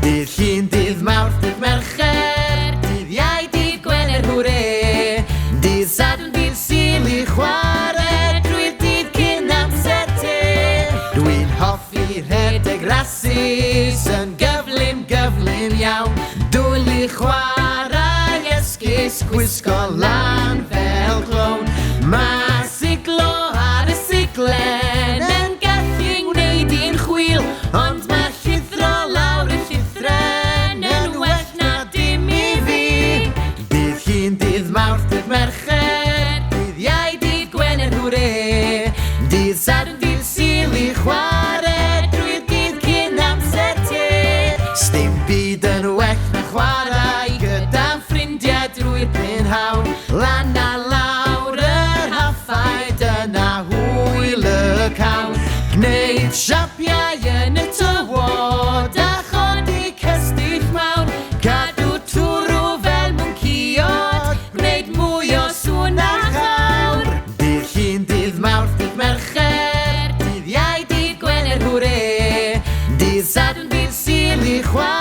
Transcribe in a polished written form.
Dydd Llun, dydd Mawrth, dydd Mercher, dydd Iau, dydd Gwener, hwre. Dydd Sadwrn, dydd Sul i chwarae, drwy'r dydd cyn amser te. Dwi'n hoffi rhedeg rasys yn gyflym iawn. Dwyl i chwarae esgus, gwisgo lan fel clown. Mae siglo ar y siglen yn gallu wneud i'n chwil, ond mae llithro lawr y llithren yn well na dim i fi. Dydd Llun, dydd Mawrth, dydd Mercher, dydd Iau, dydd Gwener, hwre. Dydd Sadwrn, dydd Sul i chwarae, drwy'r dydd cyn amser te. Sdim byd yn well na chwarae gyda'n ffrindiau drwy'r prynhawn. Lan a lawr yr haffaid yna hwyl y cawn. Gwneud siapiau yn y tywod a chodi cestyll mawn. Cadw twrw fel mwnciod, gwneud mwy o sŵn a chawr. Dydd Llun, dydd Mawrth, dydd Mercher, dydd Iau, dydd Gwener, hwre. Dydd Sadwrn, dydd Sul i chwarae,